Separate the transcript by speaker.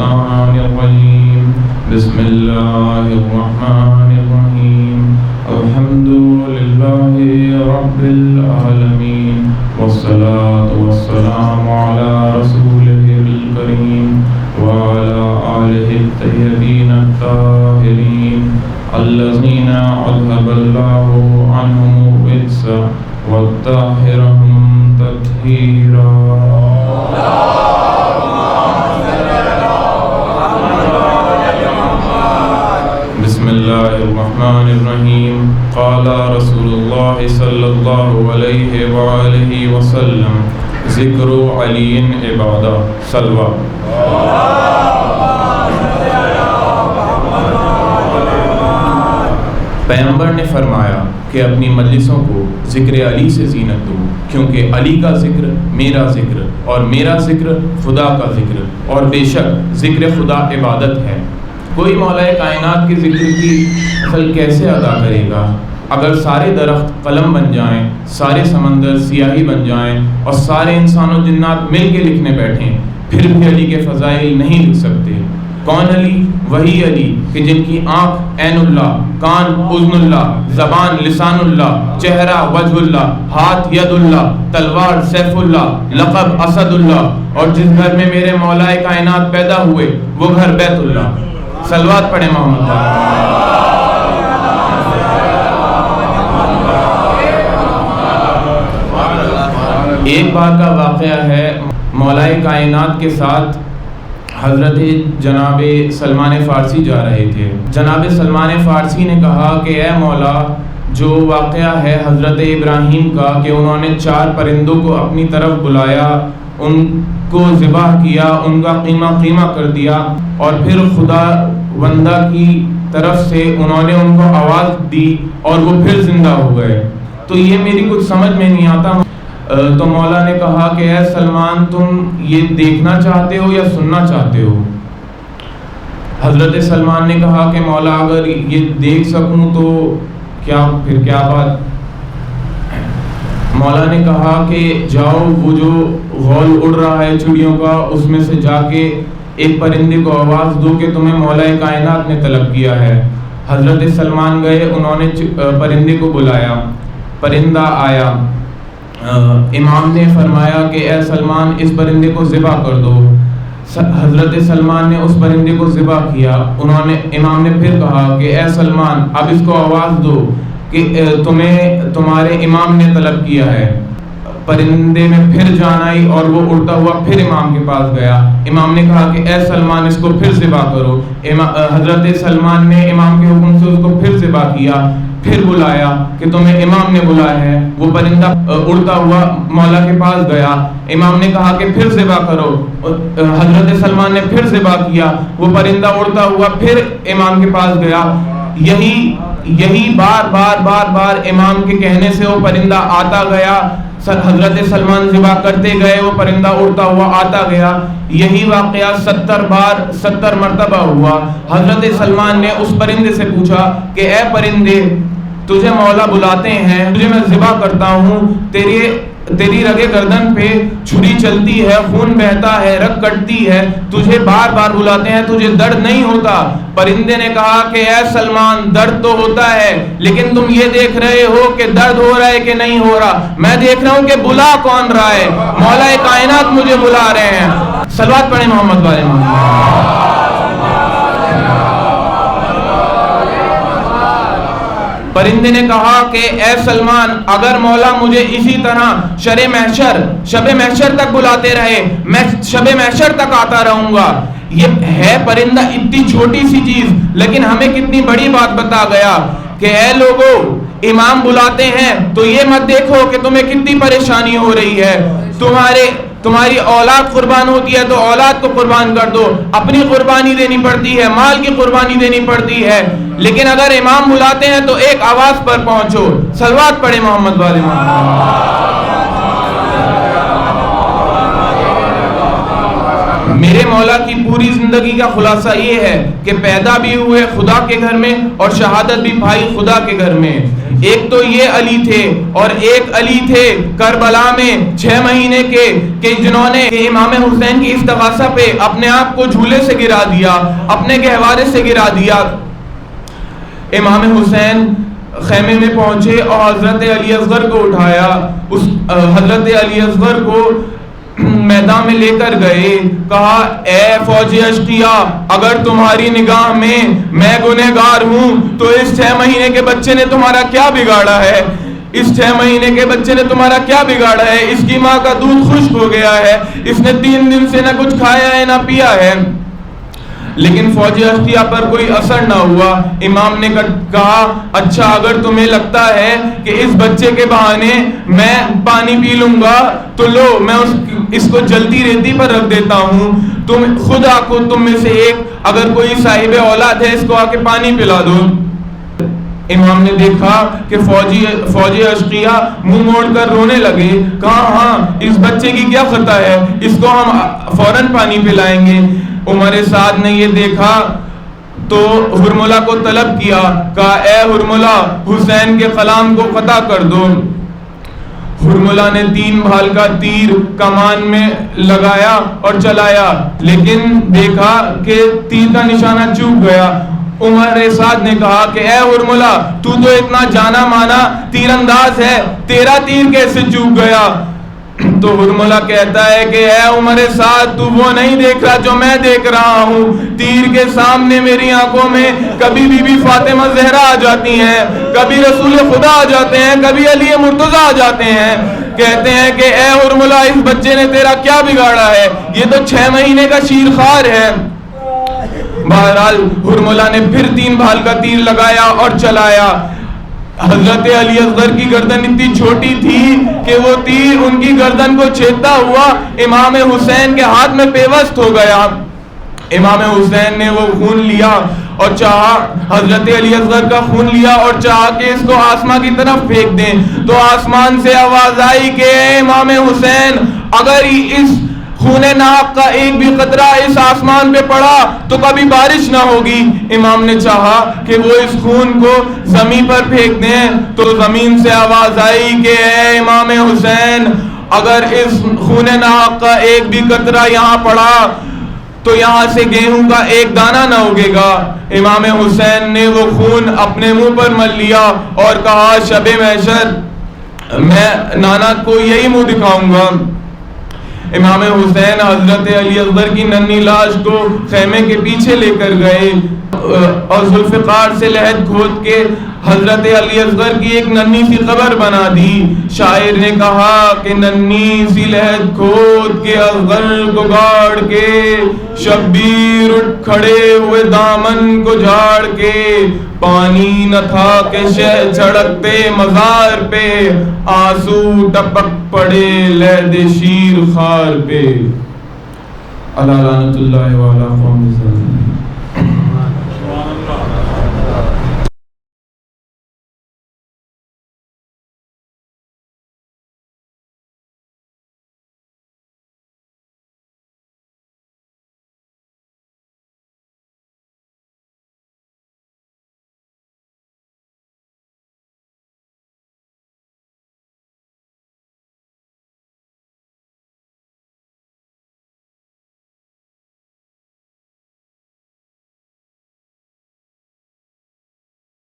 Speaker 1: الشيطان الرجيم بسم الله الرحمن الرحيم الحمد لله رب العالمين والصلاة والسلام على رسوله الكريم وعلى آله الطيبين الطاهرين الذين أذهب الله عنهم الرجس وطهرهم تطهيرا. بسم الله الرحمن الرحيم قال رسول الله صلى الله عليه وآله وسلم ذکر علی عبادہ صلوہ. پیغمبر نے فرمایا کہ اپنی مجلسوں کو ذکر علی سے زینت دو، کیونکہ علی کا ذکر میرا ذکر اور میرا ذکر خدا کا ذکر، اور بے شک ذکر خدا عبادت ہے. کوئی مولا کائنات کے ذکر کی فضل کیسے ادا کرے گا؟ اگر سارے درخت قلم بن جائیں، سارے سمندر سیاہی بن جائیں اور سارے انسان و جنات مل کے لکھنے بیٹھیں، پھر بھی علی کے فضائل نہیں لکھ سکتے. کون علی؟ وہی علی کہ جن کی آنکھ عین اللہ، کان اذن اللہ، زبان لسان اللہ، چہرہ وجہ اللہ، ہاتھ ید اللہ، تلوار سیف اللہ، لقب اسد اللہ، اور جس گھر میں میرے مولا کائنات پیدا ہوئے وہ گھر بیت اللہ. صلوات پڑھیں محمد. ایک بار کا واقعہ ہے، مولا کائنات کے ساتھ حضرت جناب سلمان فارسی جا رہے تھے. جناب سلمان فارسی نے کہا کہ اے مولا، جو واقعہ ہے حضرت ابراہیم کا کہ انہوں نے 4 پرندوں کو اپنی طرف بلایا، ان کو ذبح کیا، ان کا قیمہ کر دیا، اور پھر خدا بندہ کی طرف سے انہوں نے ان کو آواز دی اور وہ پھر زندہ ہو گئے، تو یہ میری کچھ سمجھ میں نہیں آتا. تو مولا نے کہا کہ اے سلمان، تم یہ دیکھنا چاہتے ہو یا سننا چاہتے ہو؟ حضرت سلمان نے کہا کہ مولا اگر یہ دیکھ سکوں تو پھر کیا بات. مولا نے کہا کہ جاؤ، وہ جو غول اڑ رہا ہے چڑیوں کا، اس میں سے جا کے ایک پرندے کو آواز دو کہ تمہیں مولا کائنات نے طلب کیا ہے. حضرت سلمان گئے، انہوں نے پرندے کو بلایا، پرندہ آیا. امام نے فرمایا کہ اے سلمان، اس پرندے کو ذبح کر دو. حضرت سلمان نے اس پرندے کو ذبح کیا. امام نے پھر کہا کہ اے سلمان، اب اس کو آواز دو کہ تمہیں تمہارے امام نے طلب کیا ہے. پرندے میں پھر جان آئی اور وہ اڑتا ہوا پھر امام کے پاس گیا. امام نے کہا کہ اے سلمان، اس کو پھر ذبح کرو. حضرت سلمان نے امام کے حکم سے اس کو پھر ذبح کیا. پھر بلایا کہ تمہیں امام نے بلایا ہے. وہ پرندہ اڑتا ہوا مولا کے پاس گیا. امام نے کہا کہ پھر ذبح کرو. حضرت سلمان نے پھر ذبح کیا. وہ پرندہ اڑتا ہوا پھر امام کے پاس گیا. یہی بار بار امام کے کہنے سے وہ پرندہ آتا گیا. حضرت سلمان ذبح کرتے گئے، وہ پرندہ اڑتا ہوا آتا گیا. یہی واقعہ 70 مرتبہ ہوا. حضرت سلمان نے اس پرندے سے پوچھا کہ اے پرندے، تجھے مولا بلاتے ہیں، تجھے میں ذبح کرتا ہوں، تیری رگے گردن پہ چھری چلتی ہے، خون بہتا ہے، رگ کٹتی ہے، تجھے بار بار بلاتے ہیں، تجھے درد نہیں ہوتا؟ پرندے نے کہا کہ اے سلمان، درد تو ہوتا ہے، لیکن تم یہ دیکھ رہے ہو کہ درد ہو رہا ہے کہ نہیں ہو رہا؟ میں دیکھ رہا ہوں کہ بلا کون رہا ہے. مولا کائنات مجھے بلا رہے ہیں. صلوات پڑھیں محمد والے محمد. پرندے نے کہا کہ اے سلمان، اگر مولا مجھے اسی طرح شب محشر تک بلاتے رہے، میں شب محشر تک آتا رہوں گا. یہ ہے پرندہ اتنی چھوٹی سی چیز، لیکن ہمیں کتنی بڑی بات بتا گیا کہ اے لوگو، امام بلاتے ہیں تو یہ مت دیکھو کہ تمہیں کتنی پریشانی ہو رہی ہے. تمہاری اولاد قربان ہوتی ہے تو اولاد کو قربان کر دو، اپنی قربانی دینی پڑتی ہے، مال کی قربانی دینی پڑتی ہے، لیکن اگر امام بلاتے ہیں تو ایک آواز پر پہنچو. صلوات پڑھیں محمد والے محمد. میرے مولا کی پوری زندگی کا خلاصہ یہ ہے کہ پیدا بھی ہوئے خدا کے گھر میں اور شہادت بھی پائی خدا کے گھر میں. ایک تو یہ علی تھے اور ایک علی تھے کربلا میں 6 مہینے کے کہ جنہوں نے امام حسین کی استغاثہ پہ اپنے آپ کو جھولے سے گرا دیا, اپنے گہوارے سے گرا دیا. امام حسین خیمے میں پہنچے اور حضرت علی اصغر کو اٹھایا. اس حضرت علی اصغر کو میدان میں لے کر گئے, کہا اے فوج اشقیاء, اگر تمہاری نگاہ میں گنہگار ہوں تو اس 6 مہینے کے بچے نے تمہارا کیا بگاڑا ہے؟ اس 6 مہینے کے بچے نے تمہارا کیا بگاڑا ہے؟ اس کی ماں کا دودھ خشک ہو گیا ہے, اس نے 3 دن سے نہ کچھ کھایا ہے نہ پیا ہے. لیکن فوج اشقیاء پر کوئی اثر نہ ہوا. امام نے کہا اچھا اگر تمہیں لگتا ہے کہ اس بچے کے بہانے میں پانی پی لوں گا تو لو, میں اس کو جلتی ریتی پر رکھ دیتا ہوں, تم خود آکو, تم میں سے ایک اگر کوئی صاحب اولاد ہے اس کو آ کے پانی پلا دو. امام نے دیکھا کہ فوجی اشقیاء منہ موڑ کر رونے لگے. کہا ہاں اس بچے کی کیا خطا ہے, اس کو ہم فوراً پانی پلائیں گے. عمر سعد نے یہ دیکھا تو ہرملہ کو طلب کیا, کہا اے ہرملہ حسین کے قلام کو قطع کر دو. ہرملہ نے 3 بھال کا تیر کمان میں لگایا اور چلایا, لیکن دیکھا کہ تیر کا نشانہ چوک گیا. عمر سعد نے کہا کہ اے ہرملہ تو اتنا جانا مانا تیر انداز ہے, تیرا تیر کیسے چوک گیا؟ تو ہرملہ کہتا ہے کہ اے عمر سعد تو وہ نہیں دیکھ رہا جو میں دیکھ رہا ہوں. تیر کے سامنے میری آنکھوں میں کبھی بی بی فاطمہ زہرا آ جاتی ہیں, کبھی رسول خدا آ جاتے ہیں, کبھی علی مرتضیٰ آ جاتے ہیں. کہتے ہیں کہ اے ہرملہ اس بچے نے تیرا کیا بگاڑا ہے, یہ تو 6 مہینے کا شیرخوار ہے. بہرحال ہرملہ نے پھر 3 بھال کا تیر لگایا اور چلایا. حضرت علی اصغر کی گردن اتنی چھوٹی تھی کہ وہ تیر ان کی گردن کو چھیدتا ہوا امام حسین کے ہاتھ میں پیوست ہو گیا. امام حسین نے وہ خون لیا اور چاہا, حضرت علی اصغر کا خون لیا اور چاہا کہ اس کو آسمان کی طرف پھینک دیں, تو آسمان سے آواز آئی کہ اے امام حسین اگر اس خون ناحق کا ایک بھی قطرہ اس آسمان پہ پڑا تو کبھی بارش نہ ہوگی. امام نے چاہا کہ وہ اس خون کو زمین پر پھینک دیں, تو زمین سے آواز آئی کہ اے امام حسین اگر اس خون ناحق کا ایک بھی قطرہ یہاں پڑا تو یہاں سے گیہوں کا ایک دانہ نہ اگے گا. امام حسین نے وہ خون اپنے منہ پر مل لیا اور کہا شب محشر میں نانا کو یہی منہ دکھاؤں گا. امام حسین حضرت علی اصغر کی ننھی لاش کو خیمے کے پیچھے لے کر گئے اور ذوالفقار سے لحد کھود کے حضرت علی اصغر کی ایک ننھی سی قبر بنا دی. شاعر نے کہا کہ ننھی سی لحد کھود کے اصغر کو گاڑ کے, شبیر اٹھ کھڑے ہوئے دامن کو جھاڑ کے, پانی نہ تھا کہ شہ جھڑکتے مزار پہ, آنسو ٹپک پڑے لہد شیر خار پہ. اللہ لعنت اللہ وعلی قوم الظالمین.